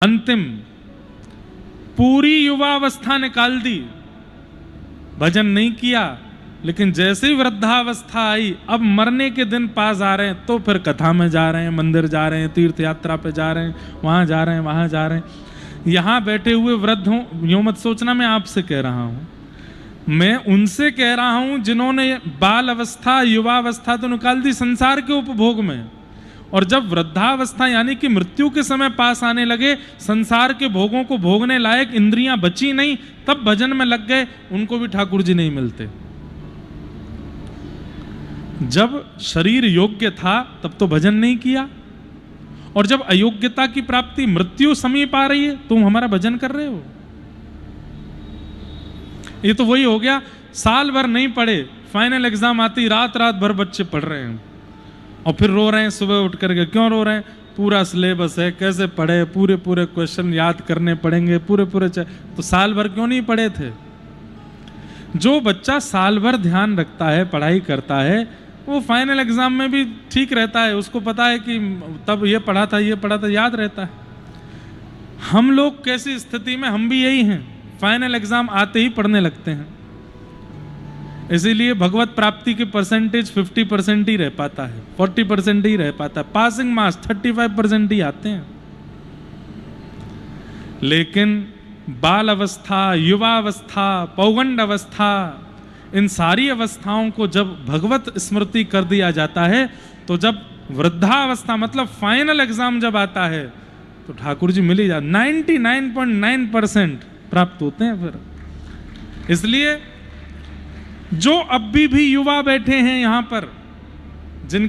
अंतिम पूरी युवावस्था निकाल दी, भजन नहीं किया, लेकिन जैसे ही वृद्धावस्था आई, अब मरने के दिन पास आ रहे हैं तो फिर कथा में जा रहे हैं, मंदिर जा रहे हैं, तीर्थ यात्रा पे जा रहे हैं, वहां जा रहे हैं, वहां जा रहे हैं। यहां बैठे हुए वृद्ध हों, यूं मत सोचना मैं आपसे कह रहा हूं, मैं उनसे कह रहा हूं जिन्होंने बाल अवस्था युवावस्था तो निकाल दी संसार के उपभोग में, और जब वृद्धावस्था यानी कि मृत्यु के समय पास आने लगे, संसार के भोगों को भोगने लायक इंद्रियां बची नहीं, तब भजन में लग गए, उनको भी ठाकुर जी नहीं मिलते। जब शरीर योग्य था तब तो भजन नहीं किया, और जब अयोग्यता की प्राप्ति मृत्यु समीप आ रही है तुम हमारा भजन कर रहे हो। ये तो वही हो गया, साल भर नहीं पढ़े, फाइनल एग्जाम आती रात रात भर बच्चे पढ़ रहे हैं और फिर रो रहे हैं सुबह उठ करके। क्यों रो रहे हैं? पूरा सिलेबस है, कैसे पढ़े, पूरे पूरे क्वेश्चन याद करने पड़ेंगे, पूरे पूरे। तो साल भर क्यों नहीं पढ़े थे? जो बच्चा साल भर ध्यान रखता है, पढ़ाई करता है, वो फाइनल एग्जाम में भी ठीक रहता है, उसको पता है कि तब ये पढ़ा था, ये पढ़ा था, याद रहता है। हम लोग कैसी स्थिति में, हम भी यही हैं, फाइनल एग्जाम आते ही पढ़ने लगते हैं। इसीलिए भगवत प्राप्ति के परसेंटेज 50% ही रह पाता है, 40% ही रह पाता है, पासिंग मार्क्स 35% ही आते हैं। लेकिन बाल अवस्था, युवावस्था, पौगंड अवस्था, इन सारी अवस्थाओं को जब भगवत स्मृति कर दिया जाता है, तो जब वृद्धावस्था मतलब फाइनल एग्जाम जब आता है, तो ठाकुर जी मिल ही जाते, 99.9% प्राप्त होते हैं फिर। इसलिए जो अब भी युवा बैठे हैं यहां पर, जिनके